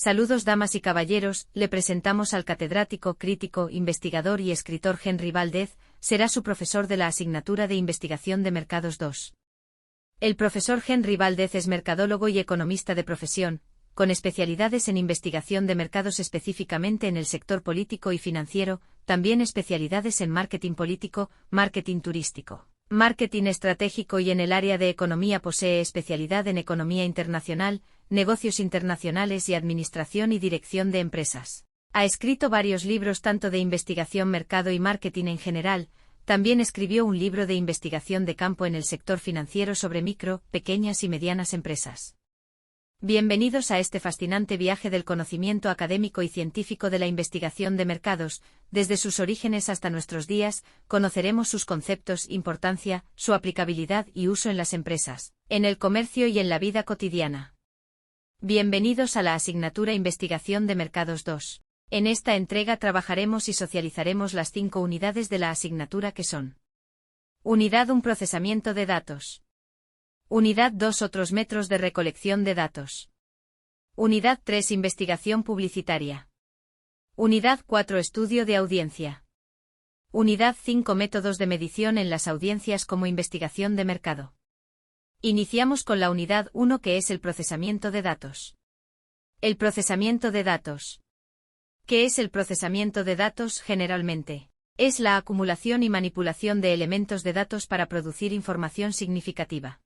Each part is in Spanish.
Saludos damas y caballeros, le presentamos al catedrático, crítico, investigador y escritor Henry Valdez, será su profesor de la asignatura de Investigación de Mercados 2. El profesor Henry Valdez es mercadólogo y economista de profesión, con especialidades en investigación de mercados específicamente en el sector político y financiero, también especialidades en marketing político, marketing turístico, marketing estratégico y en el área de economía posee especialidad en economía internacional, negocios internacionales y administración y dirección de empresas. Ha escrito varios libros tanto de investigación mercado y marketing en general, también escribió un libro de investigación de campo en el sector financiero sobre micro, pequeñas y medianas empresas. Bienvenidos a este fascinante viaje del conocimiento académico y científico de la investigación de mercados, desde sus orígenes hasta nuestros días, conoceremos sus conceptos, importancia, su aplicabilidad y uso en las empresas, en el comercio y en la vida cotidiana. Bienvenidos a la asignatura Investigación de Mercados 2. En esta entrega trabajaremos y socializaremos las 5 unidades de la asignatura que son: Unidad 1 Procesamiento de datos. Unidad 2 Otros métodos de recolección de datos. Unidad 3 Investigación publicitaria. Unidad 4 Estudio de audiencia. Unidad 5 Métodos de medición en las audiencias como investigación de mercado. Iniciamos con la unidad 1 que es el procesamiento de datos. El procesamiento de datos. ¿Qué es el procesamiento de datos generalmente? Es la acumulación y manipulación de elementos de datos para producir información significativa.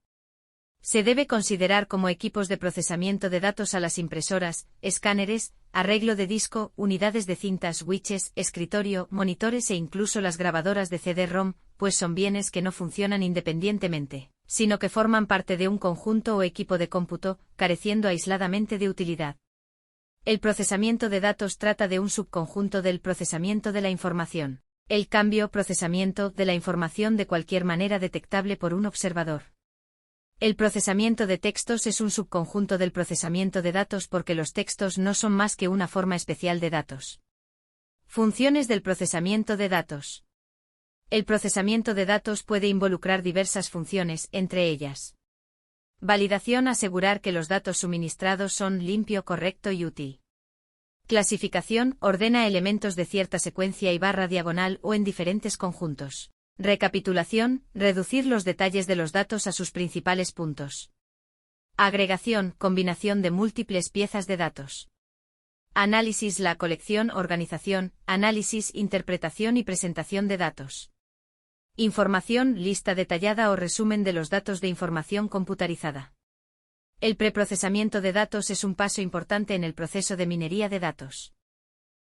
Se debe considerar como equipos de procesamiento de datos a las impresoras, escáneres, arreglo de disco, unidades de cintas, switches, escritorio, monitores e incluso las grabadoras de CD-ROM, pues son bienes que no funcionan independientemente, sino que forman parte de un conjunto o equipo de cómputo, careciendo aisladamente de utilidad. El procesamiento de datos trata de un subconjunto del procesamiento de la información. El cambio, procesamiento, de la información de cualquier manera detectable por un observador. El procesamiento de textos es un subconjunto del procesamiento de datos porque los textos no son más que una forma especial de datos. Funciones del procesamiento de datos. El procesamiento de datos puede involucrar diversas funciones, entre ellas: validación, asegurar que los datos suministrados son limpio, correcto y útil. Clasificación, ordena elementos de cierta secuencia y barra diagonal o en diferentes conjuntos. Recapitulación, reducir los detalles de los datos a sus principales puntos. Agregación, combinación de múltiples piezas de datos. Análisis, la colección, organización, análisis, interpretación y presentación de datos. Información, lista detallada o resumen de los datos de información computarizada. El preprocesamiento de datos es un paso importante en el proceso de minería de datos.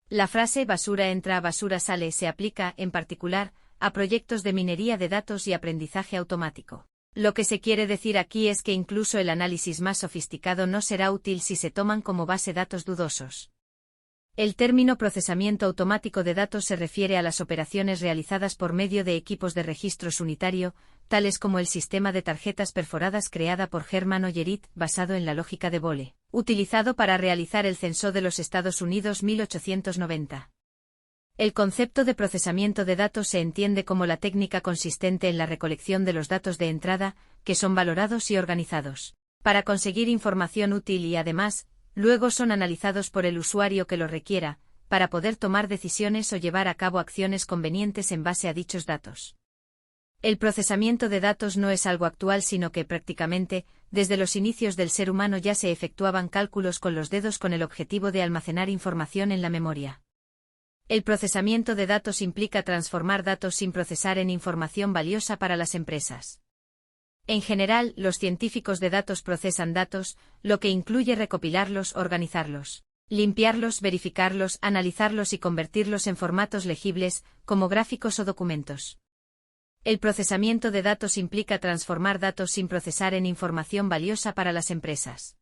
La frase basura entra, basura sale se aplica, en particular, a proyectos de minería de datos y aprendizaje automático. Lo que se quiere decir aquí es que incluso el análisis más sofisticado no será útil si se toman como base datos dudosos. El término procesamiento automático de datos se refiere a las operaciones realizadas por medio de equipos de registros unitario, tales como el sistema de tarjetas perforadas creada por Hermann Ollerith, basado en la lógica de Boole, utilizado para realizar el censo de los Estados Unidos 1890. El concepto de procesamiento de datos se entiende como la técnica consistente en la recolección de los datos de entrada, que son valorados y organizados, para conseguir información útil y además, luego son analizados por el usuario que lo requiera, para poder tomar decisiones o llevar a cabo acciones convenientes en base a dichos datos. El procesamiento de datos no es algo actual sino que prácticamente, desde los inicios del ser humano ya se efectuaban cálculos con los dedos con el objetivo de almacenar información en la memoria. El procesamiento de datos implica transformar datos sin procesar en información valiosa para las empresas. En general, los científicos de datos procesan datos, lo que incluye recopilarlos, organizarlos, limpiarlos, verificarlos, analizarlos y convertirlos en formatos legibles, como gráficos o documentos. El procesamiento de datos implica transformar datos sin procesar en información valiosa para las empresas.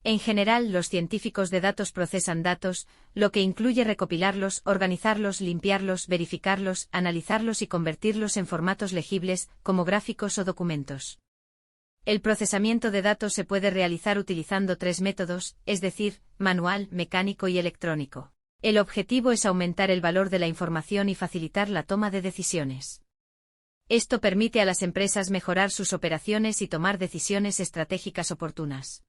En general, los científicos de datos procesan datos, lo que incluye recopilarlos, organizarlos, limpiarlos, verificarlos, analizarlos y convertirlos en formatos legibles, como gráficos o documentos. El procesamiento de datos se puede realizar utilizando 3 métodos, es decir, manual, mecánico y electrónico. El objetivo es aumentar el valor de la información y facilitar la toma de decisiones. Esto permite a las empresas mejorar sus operaciones y tomar decisiones estratégicas oportunas.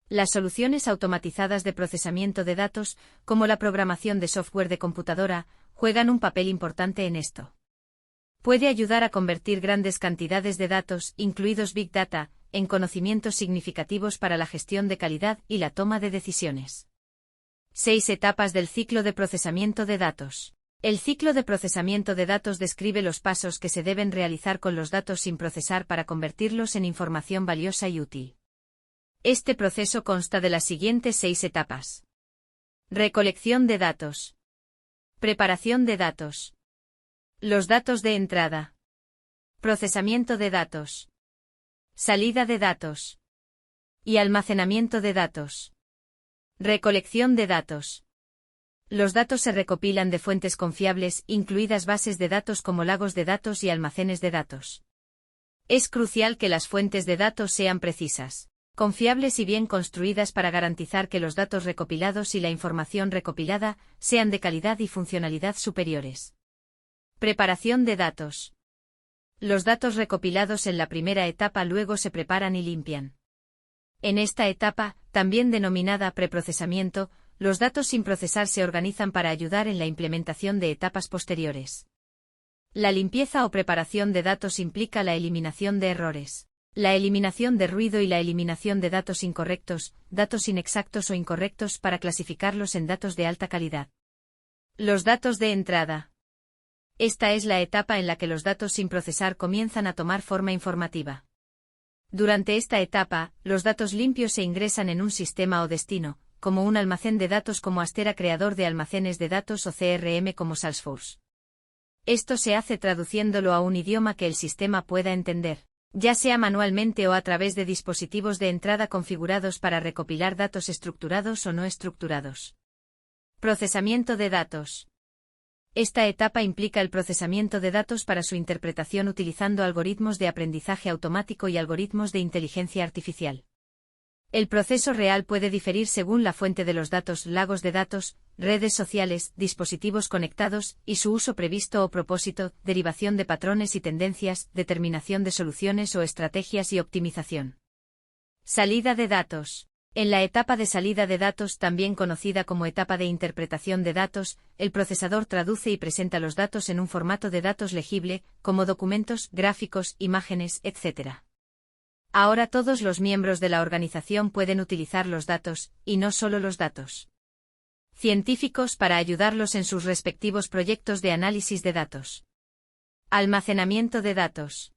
Las soluciones automatizadas de procesamiento de datos, como la programación de software de computadora, juegan un papel importante en esto. Puede ayudar a convertir grandes cantidades de datos, incluidos Big Data, en conocimientos significativos para la gestión de calidad y la toma de decisiones. 6 etapas del ciclo de procesamiento de datos. El ciclo de procesamiento de datos describe los pasos que se deben realizar con los datos sin procesar para convertirlos en información valiosa y útil. Este proceso consta de las siguientes 6 etapas. Recolección de datos. Preparación de datos. Los datos de entrada. Procesamiento de datos. Salida de datos. Y almacenamiento de datos. Recolección de datos. Los datos se recopilan de fuentes confiables, incluidas bases de datos como lagos de datos y almacenes de datos. Es crucial que las fuentes de datos sean precisas, confiables y bien construidas para garantizar que los datos recopilados y la información recopilada sean de calidad y funcionalidad superiores. Preparación de datos. Los datos recopilados en la primera etapa luego se preparan y limpian. En esta etapa, también denominada preprocesamiento, los datos sin procesar se organizan para ayudar en la implementación de etapas posteriores. La limpieza o preparación de datos implica la eliminación de errores, la eliminación de ruido y la eliminación de datos incorrectos, datos inexactos o incorrectos para clasificarlos en datos de alta calidad. Los datos de entrada. Esta es la etapa en la que los datos sin procesar comienzan a tomar forma informativa. Durante esta etapa, los datos limpios se ingresan en un sistema o destino, como un almacén de datos como Astera, creador de almacenes de datos, o CRM como Salesforce. Esto se hace traduciéndolo a un idioma que el sistema pueda entender, ya sea manualmente o a través de dispositivos de entrada configurados para recopilar datos estructurados o no estructurados. Procesamiento de datos. Esta etapa implica el procesamiento de datos para su interpretación utilizando algoritmos de aprendizaje automático y algoritmos de inteligencia artificial. El proceso real puede diferir según la fuente de los datos, lagos de datos, redes sociales, dispositivos conectados, y su uso previsto o propósito, derivación de patrones y tendencias, determinación de soluciones o estrategias y optimización. Salida de datos. En la etapa de salida de datos, también conocida como etapa de interpretación de datos, el procesador traduce y presenta los datos en un formato de datos legible, como documentos, gráficos, imágenes, etc. Ahora todos los miembros de la organización pueden utilizar los datos, y no solo los datos científicos, para ayudarlos en sus respectivos proyectos de análisis de datos. Almacenamiento de datos.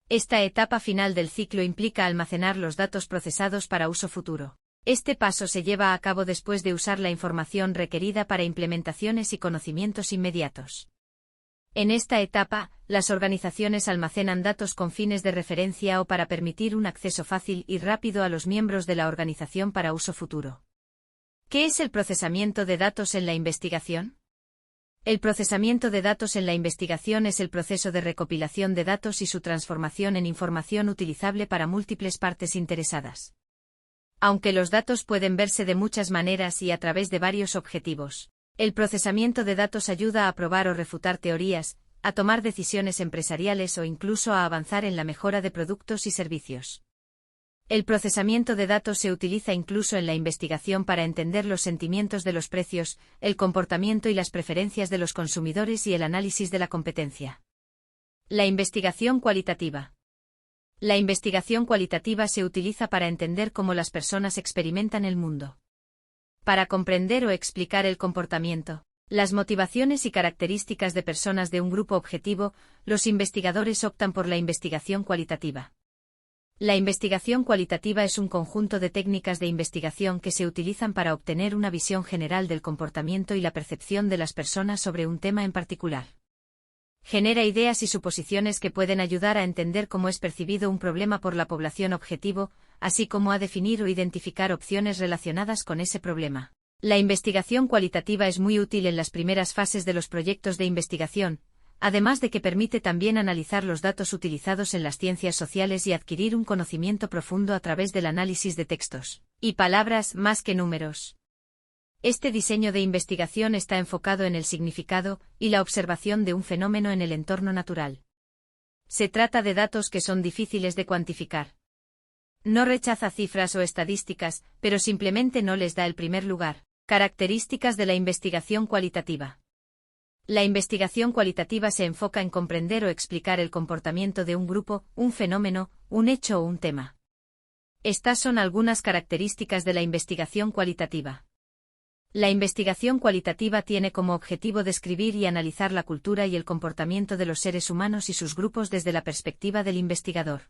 Esta etapa final del ciclo implica almacenar los datos procesados para uso futuro. Este paso se lleva a cabo después de usar la información requerida para implementaciones y conocimientos inmediatos. En esta etapa, las organizaciones almacenan datos con fines de referencia o para permitir un acceso fácil y rápido a los miembros de la organización para uso futuro. ¿Qué es el procesamiento de datos en la investigación? El procesamiento de datos en la investigación es el proceso de recopilación de datos y su transformación en información utilizable para múltiples partes interesadas. Aunque los datos pueden verse de muchas maneras y a través de varios objetivos, el procesamiento de datos ayuda a probar o refutar teorías, a tomar decisiones empresariales o incluso a avanzar en la mejora de productos y servicios. El procesamiento de datos se utiliza incluso en la investigación para entender los sentimientos de los precios, el comportamiento y las preferencias de los consumidores y el análisis de la competencia. La investigación cualitativa. La investigación cualitativa se utiliza para entender cómo las personas experimentan el mundo. Para comprender o explicar el comportamiento, las motivaciones y características de personas de un grupo objetivo, los investigadores optan por la investigación cualitativa. La investigación cualitativa es un conjunto de técnicas de investigación que se utilizan para obtener una visión general del comportamiento y la percepción de las personas sobre un tema en particular. Genera ideas y suposiciones que pueden ayudar a entender cómo es percibido un problema por la población objetivo, así como a definir o identificar opciones relacionadas con ese problema. La investigación cualitativa es muy útil en las primeras fases de los proyectos de investigación, además de que permite también analizar los datos utilizados en las ciencias sociales y adquirir un conocimiento profundo a través del análisis de textos y palabras más que números. Este diseño de investigación está enfocado en el significado y la observación de un fenómeno en el entorno natural. Se trata de datos que son difíciles de cuantificar. No rechaza cifras o estadísticas, pero simplemente no les da el primer lugar. Características de la investigación cualitativa. La investigación cualitativa se enfoca en comprender o explicar el comportamiento de un grupo, un fenómeno, un hecho o un tema. Estas son algunas características de la investigación cualitativa. La investigación cualitativa tiene como objetivo describir y analizar la cultura y el comportamiento de los seres humanos y sus grupos desde la perspectiva del investigador.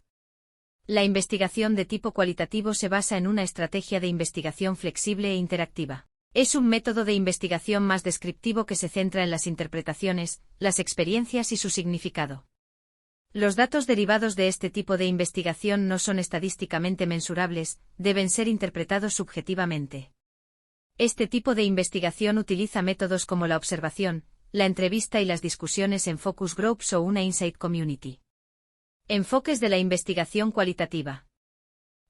La investigación de tipo cualitativo se basa en una estrategia de investigación flexible e interactiva. Es un método de investigación más descriptivo que se centra en las interpretaciones, las experiencias y su significado. Los datos derivados de este tipo de investigación no son estadísticamente mensurables, deben ser interpretados subjetivamente. Este tipo de investigación utiliza métodos como la observación, la entrevista y las discusiones en focus groups o una insight community. Enfoques de la investigación cualitativa.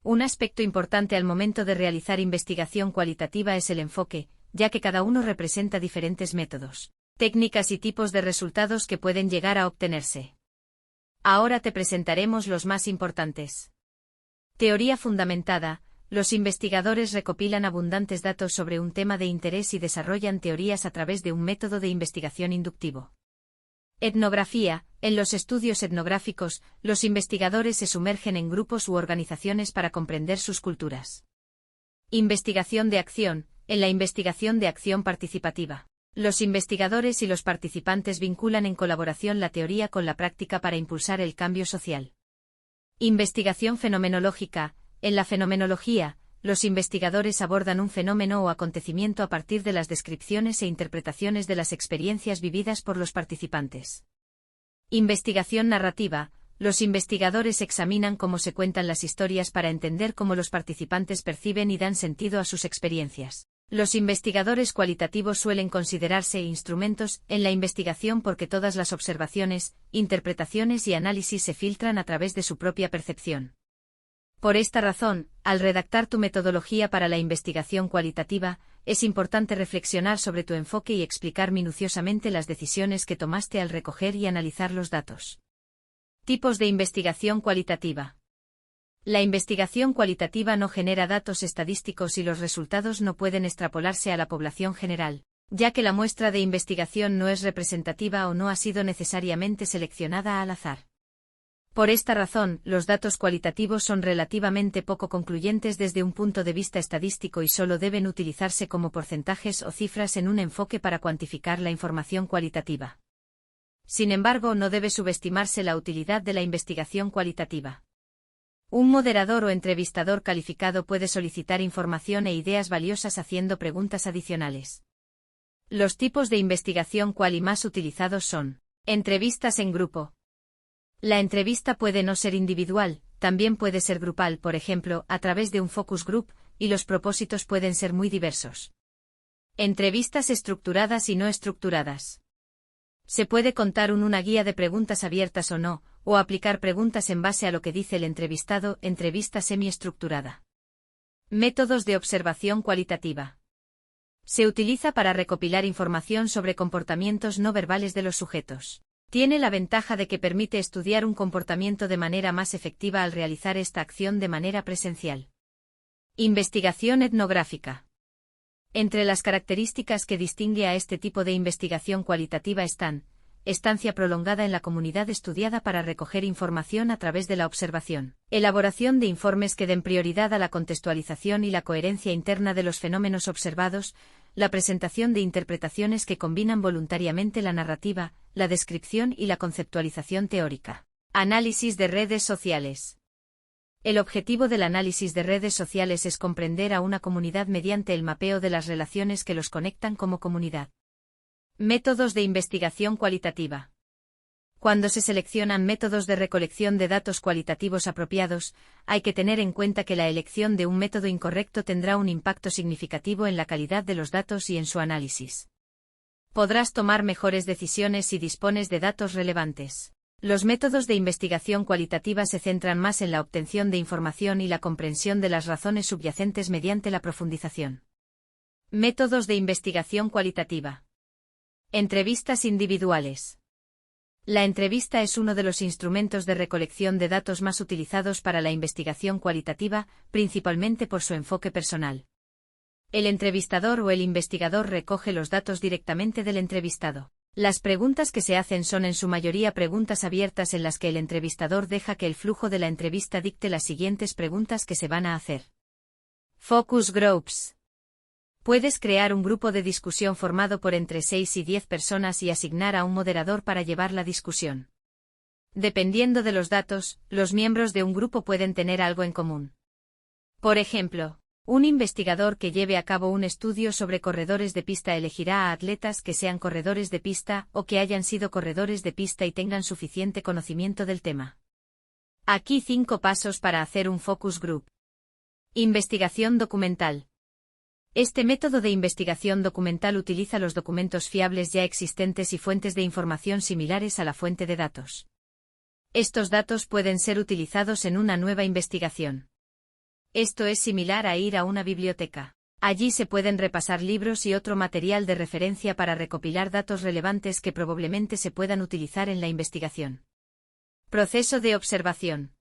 Un aspecto importante al momento de realizar investigación cualitativa es el enfoque, ya que cada uno representa diferentes métodos, técnicas y tipos de resultados que pueden llegar a obtenerse. Ahora te presentaremos los más importantes. Teoría fundamentada. Los investigadores recopilan abundantes datos sobre un tema de interés y desarrollan teorías a través de un método de investigación inductivo. Etnografía. En los estudios etnográficos, los investigadores se sumergen en grupos u organizaciones para comprender sus culturas. Investigación de acción. En la investigación de acción participativa, los investigadores y los participantes vinculan en colaboración la teoría con la práctica para impulsar el cambio social. Investigación fenomenológica. En la fenomenología, los investigadores abordan un fenómeno o acontecimiento a partir de las descripciones e interpretaciones de las experiencias vividas por los participantes. Investigación narrativa. Los investigadores examinan cómo se cuentan las historias para entender cómo los participantes perciben y dan sentido a sus experiencias. Los investigadores cualitativos suelen considerarse instrumentos en la investigación porque todas las observaciones, interpretaciones y análisis se filtran a través de su propia percepción. Por esta razón, al redactar tu metodología para la investigación cualitativa, es importante reflexionar sobre tu enfoque y explicar minuciosamente las decisiones que tomaste al recoger y analizar los datos. Tipos de investigación cualitativa. La investigación cualitativa no genera datos estadísticos y los resultados no pueden extrapolarse a la población general, ya que la muestra de investigación no es representativa o no ha sido necesariamente seleccionada al azar. Por esta razón, los datos cualitativos son relativamente poco concluyentes desde un punto de vista estadístico y solo deben utilizarse como porcentajes o cifras en un enfoque para cuantificar la información cualitativa. Sin embargo, no debe subestimarse la utilidad de la investigación cualitativa. Un moderador o entrevistador calificado puede solicitar información e ideas valiosas haciendo preguntas adicionales. Los tipos de investigación cual y más utilizados son: entrevistas en grupo. La entrevista puede no ser individual, también puede ser grupal, por ejemplo, a través de un focus group, y los propósitos pueden ser muy diversos. Entrevistas estructuradas y no estructuradas. Se puede contar una guía de preguntas abiertas o no, o aplicar preguntas en base a lo que dice el entrevistado. Entrevista semiestructurada. Métodos de observación cualitativa. Se utiliza para recopilar información sobre comportamientos no verbales de los sujetos. Tiene la ventaja de que permite estudiar un comportamiento de manera más efectiva al realizar esta acción de manera presencial. Investigación etnográfica. Entre las características que distingue a este tipo de investigación cualitativa están: estancia prolongada en la comunidad estudiada para recoger información a través de la observación, elaboración de informes que den prioridad a la contextualización y la coherencia interna de los fenómenos observados, la presentación de interpretaciones que combinan voluntariamente la narrativa, la descripción y la conceptualización teórica. Análisis de redes sociales. El objetivo del análisis de redes sociales es comprender a una comunidad mediante el mapeo de las relaciones que los conectan como comunidad. Métodos de investigación cualitativa. Cuando se seleccionan métodos de recolección de datos cualitativos apropiados, hay que tener en cuenta que la elección de un método incorrecto tendrá un impacto significativo en la calidad de los datos y en su análisis. Podrás tomar mejores decisiones si dispones de datos relevantes. Los métodos de investigación cualitativa se centran más en la obtención de información y la comprensión de las razones subyacentes mediante la profundización. Métodos de investigación cualitativa. Entrevistas individuales. La entrevista es uno de los instrumentos de recolección de datos más utilizados para la investigación cualitativa, principalmente por su enfoque personal. El entrevistador o el investigador recoge los datos directamente del entrevistado. Las preguntas que se hacen son en su mayoría preguntas abiertas en las que el entrevistador deja que el flujo de la entrevista dicte las siguientes preguntas que se van a hacer. Focus Groups. Puedes crear un grupo de discusión formado por entre 6 y 10 personas y asignar a un moderador para llevar la discusión. Dependiendo de los datos, los miembros de un grupo pueden tener algo en común. Por ejemplo, un investigador que lleve a cabo un estudio sobre corredores de pista elegirá a atletas que sean corredores de pista o que hayan sido corredores de pista y tengan suficiente conocimiento del tema. Aquí 5 pasos para hacer un focus group. Investigación documental. Este método de investigación documental utiliza los documentos fiables ya existentes y fuentes de información similares a la fuente de datos. Estos datos pueden ser utilizados en una nueva investigación. Esto es similar a ir a una biblioteca. Allí se pueden repasar libros y otro material de referencia para recopilar datos relevantes que probablemente se puedan utilizar en la investigación. Proceso de observación.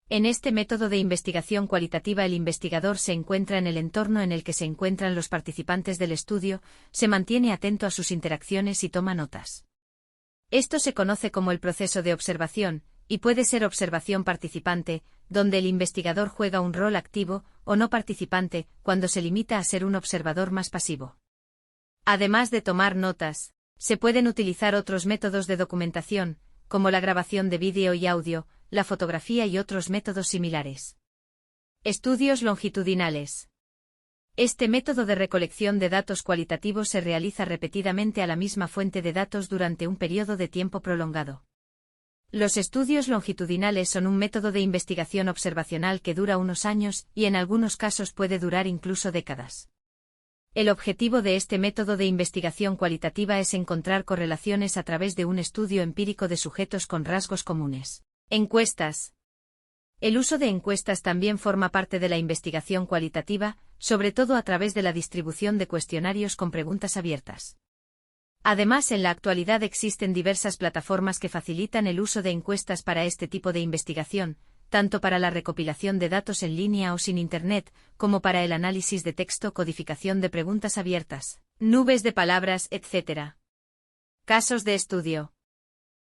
En este método de investigación cualitativa el investigador se encuentra en el entorno en el que se encuentran los participantes del estudio, se mantiene atento a sus interacciones y toma notas. Esto se conoce como el proceso de observación, y puede ser observación participante, donde el investigador juega un rol activo, o no participante, cuando se limita a ser un observador más pasivo. Además de tomar notas, se pueden utilizar otros métodos de documentación, como la grabación de vídeo y audio, la fotografía y otros métodos similares. Estudios longitudinales. Este método de recolección de datos cualitativos se realiza repetidamente a la misma fuente de datos durante un periodo de tiempo prolongado. Los estudios longitudinales son un método de investigación observacional que dura unos años y en algunos casos puede durar incluso décadas. El objetivo de este método de investigación cualitativa es encontrar correlaciones a través de un estudio empírico de sujetos con rasgos comunes. Encuestas. El uso de encuestas también forma parte de la investigación cualitativa, sobre todo a través de la distribución de cuestionarios con preguntas abiertas. Además, en la actualidad existen diversas plataformas que facilitan el uso de encuestas para este tipo de investigación, tanto para la recopilación de datos en línea o sin Internet, como para el análisis de texto, codificación de preguntas abiertas, nubes de palabras, etc. Casos de estudio.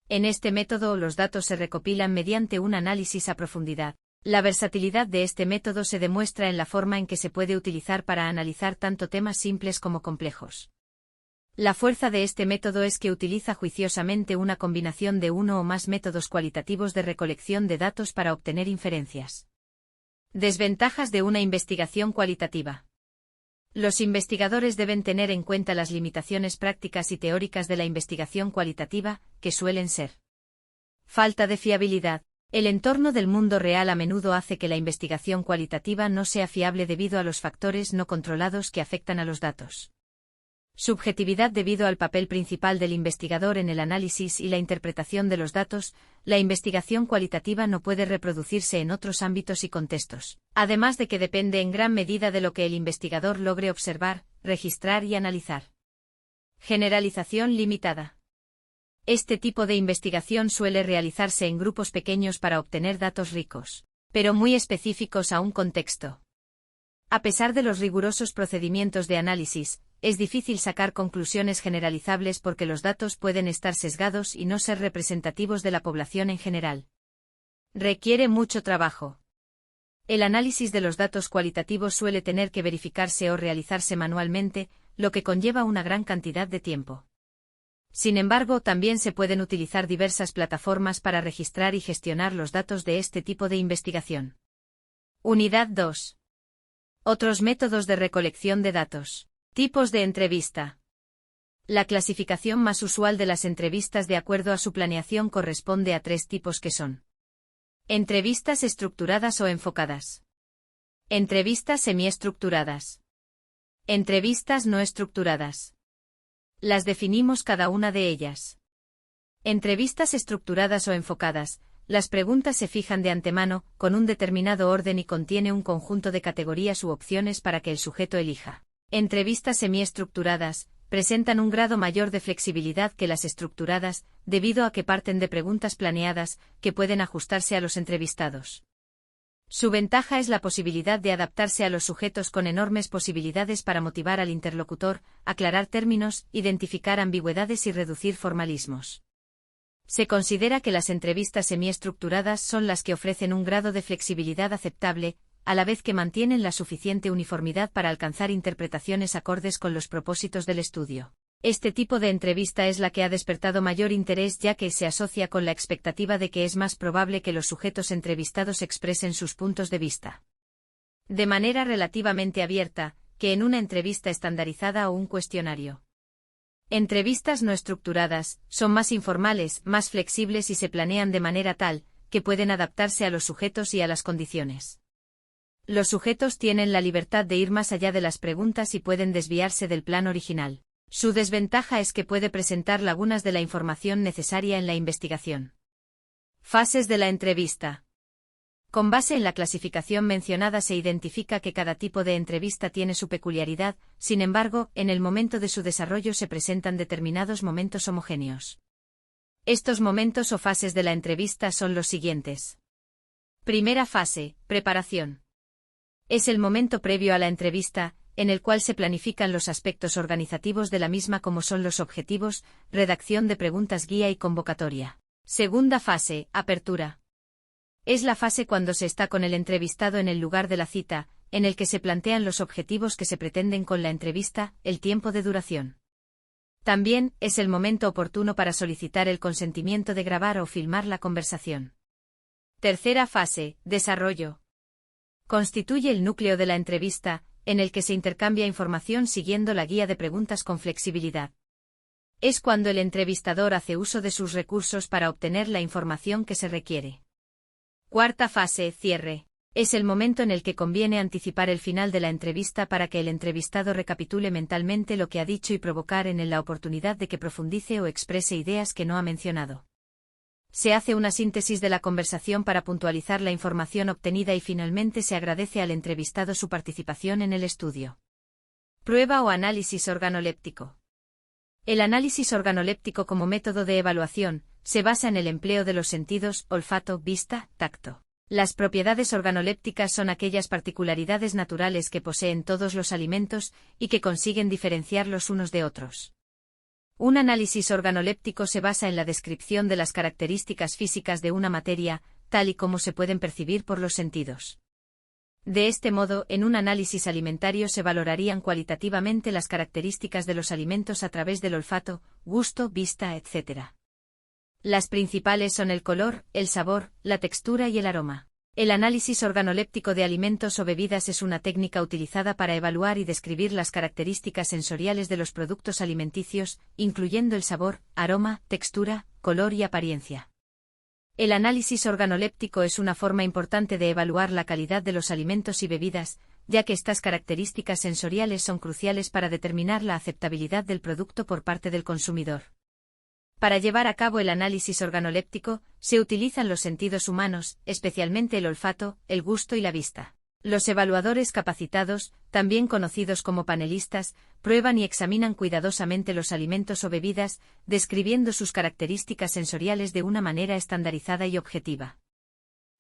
En este método los datos se recopilan mediante un análisis a profundidad. La versatilidad de este método se demuestra en la forma en que se puede utilizar para analizar tanto temas simples como complejos. La fuerza de este método es que utiliza juiciosamente una combinación de uno o más métodos cualitativos de recolección de datos para obtener inferencias. Desventajas de una investigación cualitativa. Los investigadores deben tener en cuenta las limitaciones prácticas y teóricas de la investigación cualitativa, que suelen ser: falta de fiabilidad. El entorno del mundo real a menudo hace que la investigación cualitativa no sea fiable debido a los factores no controlados que afectan a los datos. Subjetividad. Debido al papel principal del investigador en el análisis y la interpretación de los datos, la investigación cualitativa no puede reproducirse en otros ámbitos y contextos, además de que depende en gran medida de lo que el investigador logre observar, registrar y analizar. Generalización limitada. Este tipo de investigación suele realizarse en grupos pequeños para obtener datos ricos, pero muy específicos a un contexto. A pesar de los rigurosos procedimientos de análisis, es difícil sacar conclusiones generalizables porque los datos pueden estar sesgados y no ser representativos de la población en general. Requiere mucho trabajo. El análisis de los datos cualitativos suele tener que verificarse o realizarse manualmente, lo que conlleva una gran cantidad de tiempo. Sin embargo, también se pueden utilizar diversas plataformas para registrar y gestionar los datos de este tipo de investigación. Unidad 2. Otros métodos de recolección de datos. Tipos de entrevista. La clasificación más usual de las entrevistas de acuerdo a su planeación corresponde a 3 tipos que son: entrevistas estructuradas o enfocadas, entrevistas semiestructuradas, entrevistas no estructuradas. Las definimos cada una de ellas. Entrevistas estructuradas o enfocadas. Las preguntas se fijan de antemano, con un determinado orden y contiene un conjunto de categorías u opciones para que el sujeto elija. Entrevistas semiestructuradas. presentan un grado mayor de flexibilidad que las estructuradas, debido a que parten de preguntas planeadas, que pueden ajustarse a los entrevistados. Su ventaja es la posibilidad de adaptarse a los sujetos con enormes posibilidades para motivar al interlocutor, aclarar términos, identificar ambigüedades y reducir formalismos. Se considera que las entrevistas semiestructuradas son las que ofrecen un grado de flexibilidad aceptable, a la vez que mantienen la suficiente uniformidad para alcanzar interpretaciones acordes con los propósitos del estudio. Este tipo de entrevista es la que ha despertado mayor interés ya que se asocia con la expectativa de que es más probable que los sujetos entrevistados expresen sus puntos de vista de manera relativamente abierta, que en una entrevista estandarizada o un cuestionario. Entrevistas no estructuradas son más informales, más flexibles y se planean de manera tal, que pueden adaptarse a los sujetos y a las condiciones. Los sujetos tienen la libertad de ir más allá de las preguntas y pueden desviarse del plan original. Su desventaja es que puede presentar lagunas de la información necesaria en la investigación. Fases de la entrevista. Con base en la clasificación mencionada se identifica que cada tipo de entrevista tiene su peculiaridad, sin embargo, en el momento de su desarrollo se presentan determinados momentos homogéneos. Estos momentos o fases de la entrevista son los siguientes. Primera fase, preparación. Es el momento previo a la entrevista, en el cual se planifican los aspectos organizativos de la misma como son los objetivos, redacción de preguntas guía y convocatoria. Segunda fase, apertura. Es la fase cuando se está con el entrevistado en el lugar de la cita, en el que se plantean los objetivos que se pretenden con la entrevista, el tiempo de duración. También es el momento oportuno para solicitar el consentimiento de grabar o filmar la conversación. Tercera fase, desarrollo. Constituye el núcleo de la entrevista, en el que se intercambia información siguiendo la guía de preguntas con flexibilidad. Es cuando el entrevistador hace uso de sus recursos para obtener la información que se requiere. Cuarta fase, cierre. Es el momento en el que conviene anticipar el final de la entrevista para que el entrevistado recapitule mentalmente lo que ha dicho y provocar en él la oportunidad de que profundice o exprese ideas que no ha mencionado. Se hace una síntesis de la conversación para puntualizar la información obtenida y finalmente se agradece al entrevistado su participación en el estudio. Prueba o análisis organoléptico. El análisis organoléptico como método de evaluación se basa en el empleo de los sentidos, olfato, vista, tacto. Las propiedades organolépticas son aquellas particularidades naturales que poseen todos los alimentos y que consiguen diferenciarlos unos de otros. Un análisis organoléptico se basa en la descripción de las características físicas de una materia, tal y como se pueden percibir por los sentidos. De este modo, en un análisis alimentario se valorarían cualitativamente las características de los alimentos a través del olfato, gusto, vista, etc. Las principales son el color, el sabor, la textura y el aroma. El análisis organoléptico de alimentos o bebidas es una técnica utilizada para evaluar y describir las características sensoriales de los productos alimenticios, incluyendo el sabor, aroma, textura, color y apariencia. El análisis organoléptico es una forma importante de evaluar la calidad de los alimentos y bebidas, ya que estas características sensoriales son cruciales para determinar la aceptabilidad del producto por parte del consumidor. Para llevar a cabo el análisis organoléptico, se utilizan los sentidos humanos, especialmente el olfato, el gusto y la vista. Los evaluadores capacitados, también conocidos como panelistas, prueban y examinan cuidadosamente los alimentos o bebidas, describiendo sus características sensoriales de una manera estandarizada y objetiva.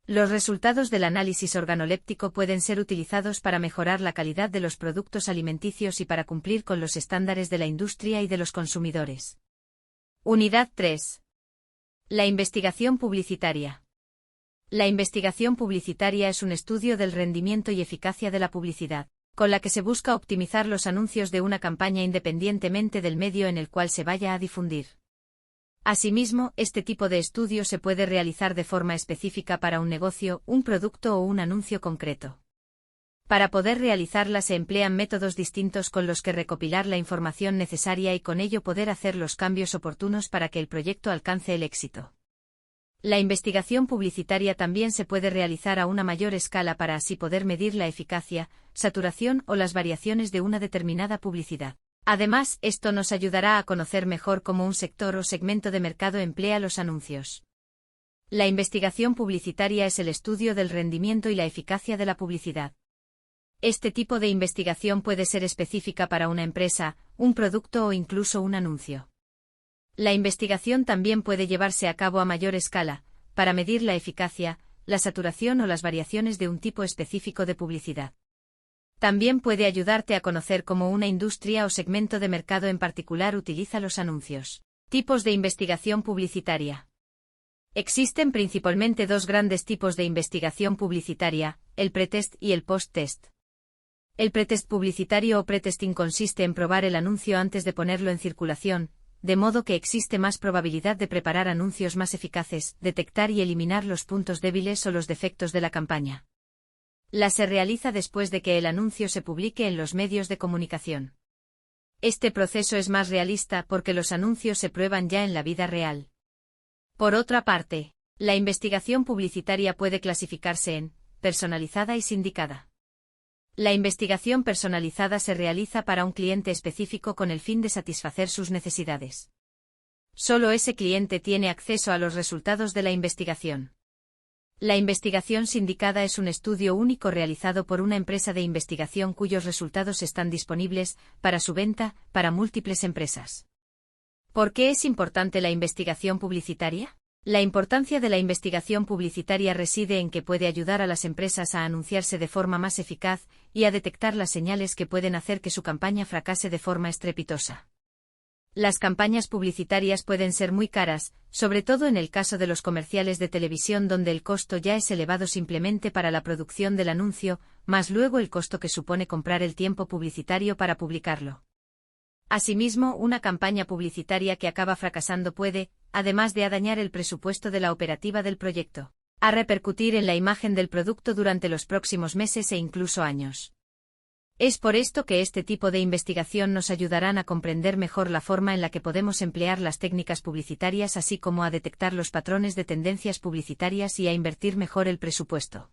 Los resultados del análisis organoléptico pueden ser utilizados para mejorar la calidad de los productos alimenticios y para cumplir con los estándares de la industria y de los consumidores. Unidad 3. La investigación publicitaria. La investigación publicitaria es un estudio del rendimiento y eficacia de la publicidad, con la que se busca optimizar los anuncios de una campaña independientemente del medio en el cual se vaya a difundir. Asimismo, este tipo de estudio se puede realizar de forma específica para un negocio, un producto o un anuncio concreto. Para poder realizarla se emplean métodos distintos con los que recopilar la información necesaria y con ello poder hacer los cambios oportunos para que el proyecto alcance el éxito. La investigación publicitaria también se puede realizar a una mayor escala para así poder medir la eficacia, saturación o las variaciones de una determinada publicidad. Además, esto nos ayudará a conocer mejor cómo un sector o segmento de mercado emplea los anuncios. La investigación publicitaria es el estudio del rendimiento y la eficacia de la publicidad. Este tipo de investigación puede ser específica para una empresa, un producto o incluso un anuncio. La investigación también puede llevarse a cabo a mayor escala, para medir la eficacia, la saturación o las variaciones de un tipo específico de publicidad. También puede ayudarte a conocer cómo una industria o segmento de mercado en particular utiliza los anuncios. Tipos de investigación publicitaria. Existen principalmente dos grandes tipos de investigación publicitaria, el pretest y el post-test. El pretest publicitario o pretesting consiste en probar el anuncio antes de ponerlo en circulación, de modo que existe más probabilidad de preparar anuncios más eficaces, detectar y eliminar los puntos débiles o los defectos de la campaña. Se realiza después de que el anuncio se publique en los medios de comunicación. Este proceso es más realista porque los anuncios se prueban ya en la vida real. Por otra parte, la investigación publicitaria puede clasificarse en personalizada y sindicada. La investigación personalizada se realiza para un cliente específico con el fin de satisfacer sus necesidades. Solo ese cliente tiene acceso a los resultados de la investigación. La investigación sindicada es un estudio único realizado por una empresa de investigación cuyos resultados están disponibles para su venta para múltiples empresas. ¿Por qué es importante la investigación publicitaria? La importancia de la investigación publicitaria reside en que puede ayudar a las empresas a anunciarse de forma más eficaz y a detectar las señales que pueden hacer que su campaña fracase de forma estrepitosa. Las campañas publicitarias pueden ser muy caras, sobre todo en el caso de los comerciales de televisión donde el costo ya es elevado simplemente para la producción del anuncio, más luego el costo que supone comprar el tiempo publicitario para publicarlo. Asimismo, una campaña publicitaria que acaba fracasando puede, además de dañar el presupuesto de la operativa del proyecto, repercutir en la imagen del producto durante los próximos meses e incluso años. Es por esto que este tipo de investigación nos ayudarán a comprender mejor la forma en la que podemos emplear las técnicas publicitarias así como a detectar los patrones de tendencias publicitarias y a invertir mejor el presupuesto.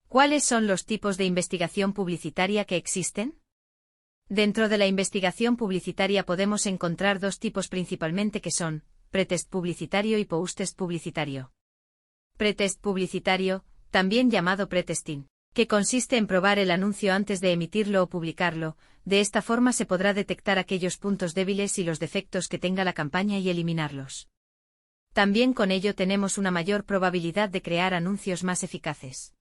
¿Cuáles son los tipos de investigación publicitaria que existen? Dentro de la investigación publicitaria podemos encontrar dos tipos principalmente que son, pretest publicitario y post-test publicitario. Pretest publicitario, también llamado pretesting, que consiste en probar el anuncio antes de emitirlo o publicarlo, de esta forma se podrá detectar aquellos puntos débiles y los defectos que tenga la campaña y eliminarlos. También con ello tenemos una mayor probabilidad de crear anuncios más eficaces.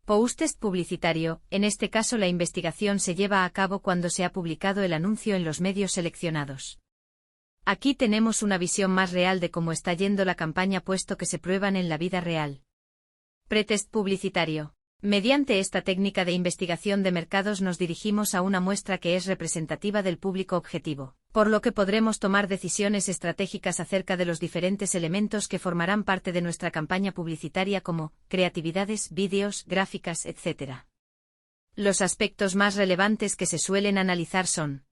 Post-test publicitario, en este caso la investigación se lleva a cabo cuando se ha publicado el anuncio en los medios seleccionados. Aquí tenemos una visión más real de cómo está yendo la campaña puesto que se prueban en la vida real. Pretest publicitario. Mediante esta técnica de investigación de mercados nos dirigimos a una muestra que es representativa del público objetivo, por lo que podremos tomar decisiones estratégicas acerca de los diferentes elementos que formarán parte de nuestra campaña publicitaria como creatividades, vídeos, gráficas, etc. Los aspectos más relevantes que se suelen analizar son: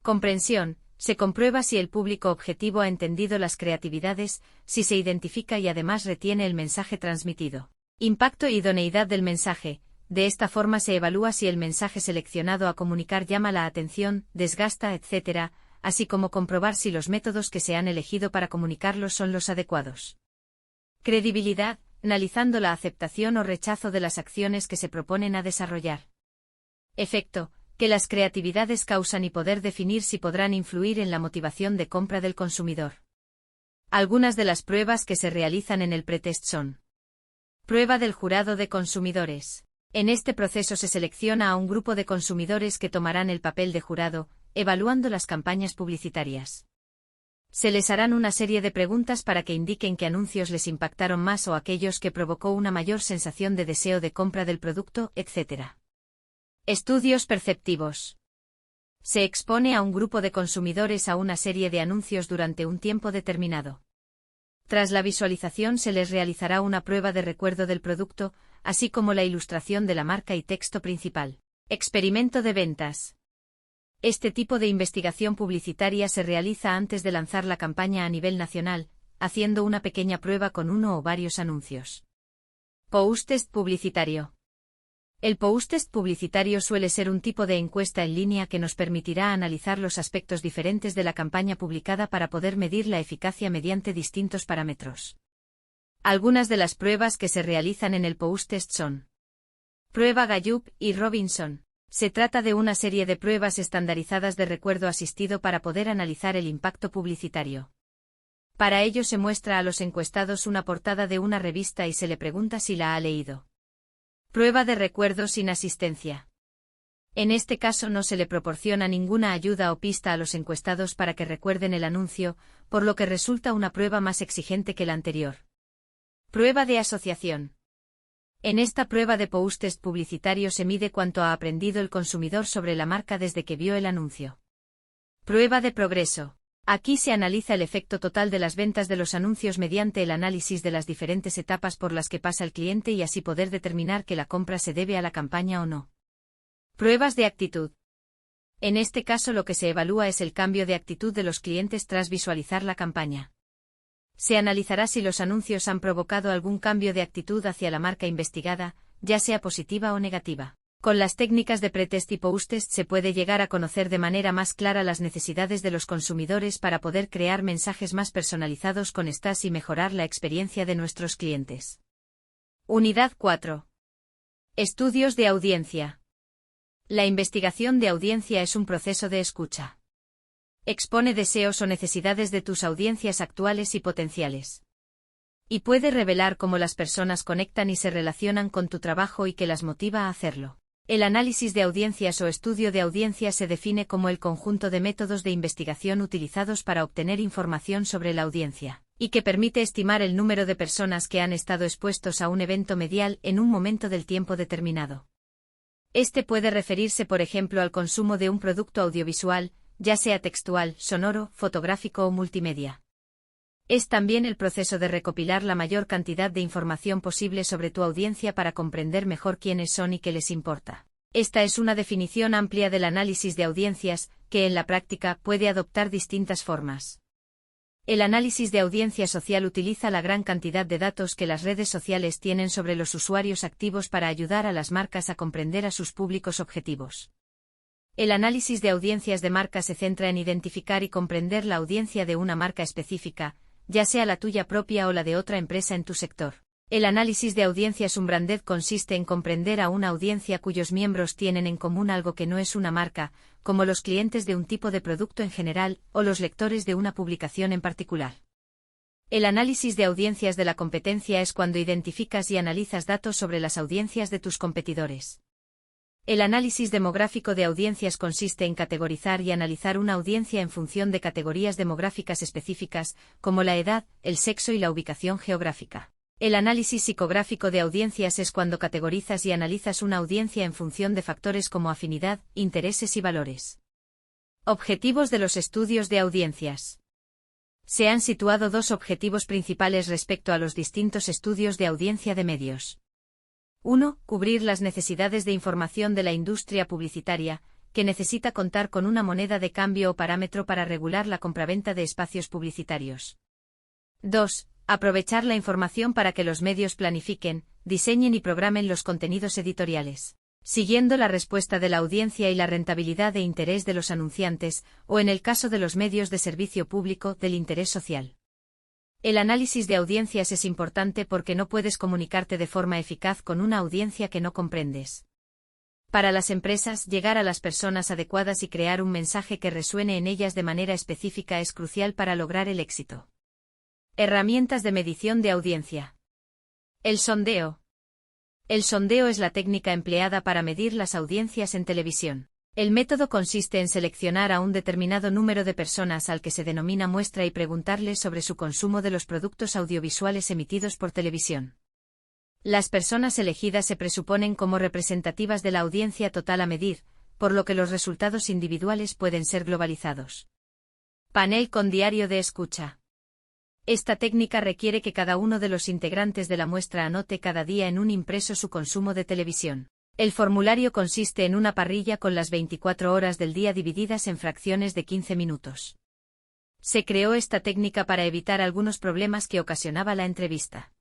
comprensión. Se comprueba si el público objetivo ha entendido las creatividades, si se identifica y además retiene el mensaje transmitido. Impacto e idoneidad del mensaje. De esta forma se evalúa si el mensaje seleccionado a comunicar llama la atención, desgasta, etc., así como comprobar si los métodos que se han elegido para comunicarlos son los adecuados. Credibilidad, analizando la aceptación o rechazo de las acciones que se proponen a desarrollar. Efecto, que las creatividades causan y poder definir si podrán influir en la motivación de compra del consumidor. Algunas de las pruebas que se realizan en el pretest son: prueba del jurado de consumidores. En este proceso se selecciona a un grupo de consumidores que tomarán el papel de jurado, evaluando las campañas publicitarias. Se les harán una serie de preguntas para que indiquen qué anuncios les impactaron más o aquellos que provocó una mayor sensación de deseo de compra del producto, etc. Estudios perceptivos. Se expone a un grupo de consumidores a una serie de anuncios durante un tiempo determinado. Tras la visualización se les realizará una prueba de recuerdo del producto, así como la ilustración de la marca y texto principal. Experimento de ventas. Este tipo de investigación publicitaria se realiza antes de lanzar la campaña a nivel nacional, haciendo una pequeña prueba con uno o varios anuncios. Post-test publicitario. El post-test publicitario suele ser un tipo de encuesta en línea que nos permitirá analizar los aspectos diferentes de la campaña publicada para poder medir la eficacia mediante distintos parámetros. Algunas de las pruebas que se realizan en el post-test son: Prueba Gallup y Robinson. Se trata de una serie de pruebas estandarizadas de recuerdo asistido para poder analizar el impacto publicitario. Para ello se muestra a los encuestados una portada de una revista y se le pregunta si la ha leído. Prueba de recuerdo sin asistencia. En este caso no se le proporciona ninguna ayuda o pista a los encuestados para que recuerden el anuncio, por lo que resulta una prueba más exigente que la anterior. Prueba de asociación. En esta prueba de post-test publicitario se mide cuánto ha aprendido el consumidor sobre la marca desde que vio el anuncio. Prueba de progreso. Aquí se analiza el efecto total de las ventas de los anuncios mediante el análisis de las diferentes etapas por las que pasa el cliente y así poder determinar que la compra se debe a la campaña o no. Pruebas de actitud. En este caso lo que se evalúa es el cambio de actitud de los clientes tras visualizar la campaña. Se analizará si los anuncios han provocado algún cambio de actitud hacia la marca investigada, ya sea positiva o negativa. Con las técnicas de pretest y posttest se puede llegar a conocer de manera más clara las necesidades de los consumidores para poder crear mensajes más personalizados con estas y mejorar la experiencia de nuestros clientes. Unidad 4. Estudios de audiencia. La investigación de audiencia es un proceso de escucha. Expone deseos o necesidades de tus audiencias actuales y potenciales. Y puede revelar cómo las personas conectan y se relacionan con tu trabajo y qué las motiva a hacerlo. El análisis de audiencias o estudio de audiencias se define como el conjunto de métodos de investigación utilizados para obtener información sobre la audiencia, y que permite estimar el número de personas que han estado expuestos a un evento medial en un momento del tiempo determinado. Este puede referirse por ejemplo al consumo de un producto audiovisual, ya sea textual, sonoro, fotográfico o multimedia. Es también el proceso de recopilar la mayor cantidad de información posible sobre tu audiencia para comprender mejor quiénes son y qué les importa. Esta es una definición amplia del análisis de audiencias, que en la práctica puede adoptar distintas formas. El análisis de audiencia social utiliza la gran cantidad de datos que las redes sociales tienen sobre los usuarios activos para ayudar a las marcas a comprender a sus públicos objetivos. El análisis de audiencias de marca se centra en identificar y comprender la audiencia de una marca específica, ya sea la tuya propia o la de otra empresa en tu sector. El análisis de audiencias unbranded consiste en comprender a una audiencia cuyos miembros tienen en común algo que no es una marca, como los clientes de un tipo de producto en general o los lectores de una publicación en particular. El análisis de audiencias de la competencia es cuando identificas y analizas datos sobre las audiencias de tus competidores. El análisis demográfico de audiencias consiste en categorizar y analizar una audiencia en función de categorías demográficas específicas, como la edad, el sexo y la ubicación geográfica. El análisis psicográfico de audiencias es cuando categorizas y analizas una audiencia en función de factores como afinidad, intereses y valores. Objetivos de los estudios de audiencias. Se han situado dos objetivos principales respecto a los distintos estudios de audiencia de medios. 1. Cubrir las necesidades de información de la industria publicitaria, que necesita contar con una moneda de cambio o parámetro para regular la compraventa de espacios publicitarios. 2. Aprovechar la información para que los medios planifiquen, diseñen y programen los contenidos editoriales, siguiendo la respuesta de la audiencia y la rentabilidad e interés de los anunciantes, o en el caso de los medios de servicio público, del interés social. El análisis de audiencias es importante porque no puedes comunicarte de forma eficaz con una audiencia que no comprendes. Para las empresas, llegar a las personas adecuadas y crear un mensaje que resuene en ellas de manera específica es crucial para lograr el éxito. Herramientas de medición de audiencia. El sondeo. El sondeo es la técnica empleada para medir las audiencias en televisión. El método consiste en seleccionar a un determinado número de personas al que se denomina muestra y preguntarles sobre su consumo de los productos audiovisuales emitidos por televisión. Las personas elegidas se presuponen como representativas de la audiencia total a medir, por lo que los resultados individuales pueden ser globalizados. Panel con diario de escucha. Esta técnica requiere que cada uno de los integrantes de la muestra anote cada día en un impreso su consumo de televisión. El formulario consiste en una parrilla con las 24 horas del día divididas en fracciones de 15 minutos. Se creó esta técnica para evitar algunos problemas que ocasionaba la entrevista.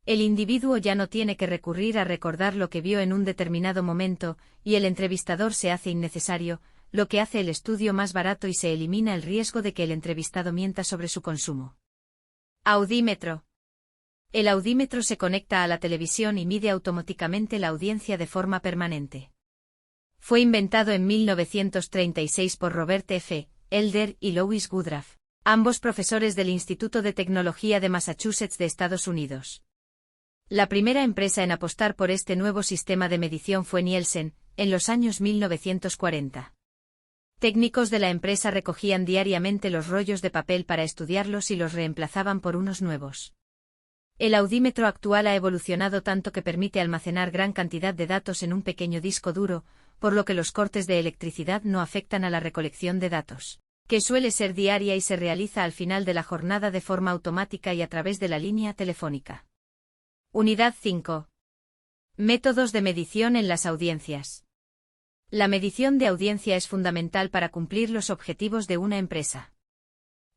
El individuo ya no tiene que recurrir a recordar lo que vio en un determinado momento, y el entrevistador se hace innecesario, lo que hace el estudio más barato y se elimina el riesgo de que el entrevistado mienta sobre su consumo. Audímetro. El audímetro se conecta a la televisión y mide automáticamente la audiencia de forma permanente. Fue inventado en 1936 por Robert F. Elder y Louis Woodruff, ambos profesores del Instituto de Tecnología de Massachusetts de Estados Unidos. La primera empresa en apostar por este nuevo sistema de medición fue Nielsen, en los años 1940. Técnicos de la empresa recogían diariamente los rollos de papel para estudiarlos y los reemplazaban por unos nuevos. El audímetro actual ha evolucionado tanto que permite almacenar gran cantidad de datos en un pequeño disco duro, por lo que los cortes de electricidad no afectan a la recolección de datos, que suele ser diaria y se realiza al final de la jornada de forma automática y a través de la línea telefónica. Unidad 5. Métodos de medición en las audiencias. La medición de audiencia es fundamental para cumplir los objetivos de una empresa.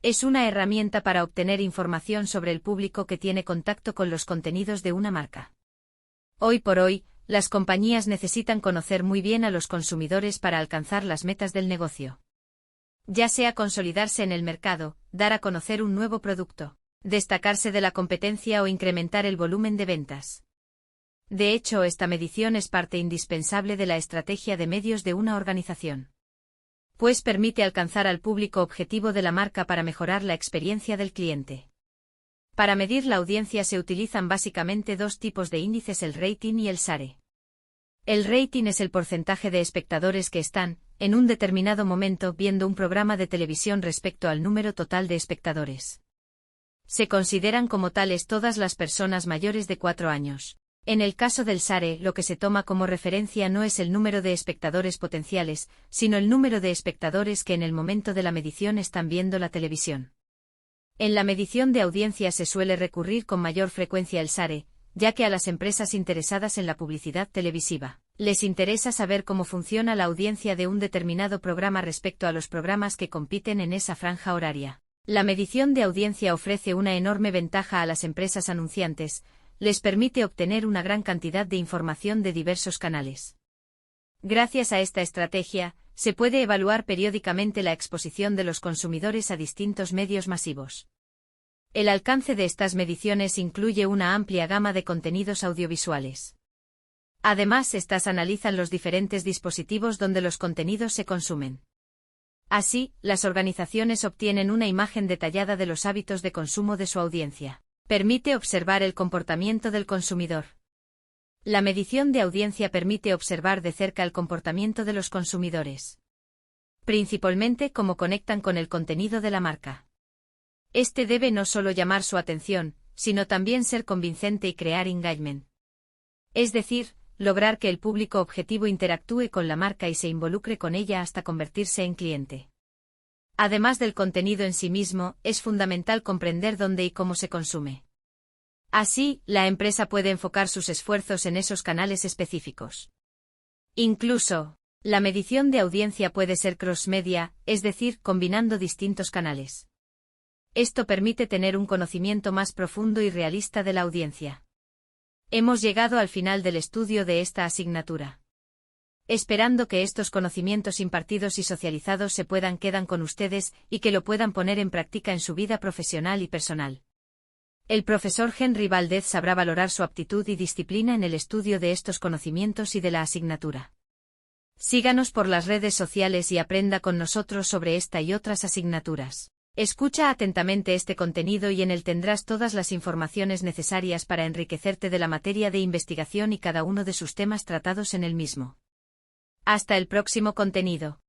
Es una herramienta para obtener información sobre el público que tiene contacto con los contenidos de una marca. Hoy por hoy, las compañías necesitan conocer muy bien a los consumidores para alcanzar las metas del negocio. Ya sea consolidarse en el mercado, dar a conocer un nuevo producto, destacarse de la competencia o incrementar el volumen de ventas. De hecho, esta medición es parte indispensable de la estrategia de medios de una organización, pues permite alcanzar al público objetivo de la marca para mejorar la experiencia del cliente. Para medir la audiencia se utilizan básicamente dos tipos de índices: el rating y el SARE. El rating es el porcentaje de espectadores que están, en un determinado momento, viendo un programa de televisión respecto al número total de espectadores. Se consideran como tales todas las personas mayores de 4 años. En el caso del SARE, lo que se toma como referencia no es el número de espectadores potenciales, sino el número de espectadores que en el momento de la medición están viendo la televisión. En la medición de audiencia se suele recurrir con mayor frecuencia el SARE, ya que a las empresas interesadas en la publicidad televisiva les interesa saber cómo funciona la audiencia de un determinado programa respecto a los programas que compiten en esa franja horaria. La medición de audiencia ofrece una enorme ventaja a las empresas anunciantes. Les permite obtener una gran cantidad de información de diversos canales. Gracias a esta estrategia, se puede evaluar periódicamente la exposición de los consumidores a distintos medios masivos. El alcance de estas mediciones incluye una amplia gama de contenidos audiovisuales. Además, estas analizan los diferentes dispositivos donde los contenidos se consumen. Así, las organizaciones obtienen una imagen detallada de los hábitos de consumo de su audiencia. Permite observar el comportamiento del consumidor. La medición de audiencia permite observar de cerca el comportamiento de los consumidores. Principalmente cómo conectan con el contenido de la marca. Este debe no solo llamar su atención, sino también ser convincente y crear engagement. Es decir, lograr que el público objetivo interactúe con la marca y se involucre con ella hasta convertirse en cliente. Además del contenido en sí mismo, es fundamental comprender dónde y cómo se consume. Así, la empresa puede enfocar sus esfuerzos en esos canales específicos. Incluso, la medición de audiencia puede ser cross-media, es decir, combinando distintos canales. Esto permite tener un conocimiento más profundo y realista de la audiencia. Hemos llegado al final del estudio de esta asignatura. Esperando que estos conocimientos impartidos y socializados quedan con ustedes y que lo puedan poner en práctica en su vida profesional y personal. El profesor Henry Valdez sabrá valorar su aptitud y disciplina en el estudio de estos conocimientos y de la asignatura. Síganos por las redes sociales y aprenda con nosotros sobre esta y otras asignaturas. Escucha atentamente este contenido y en él tendrás todas las informaciones necesarias para enriquecerte de la materia de investigación y cada uno de sus temas tratados en el mismo. Hasta el próximo contenido.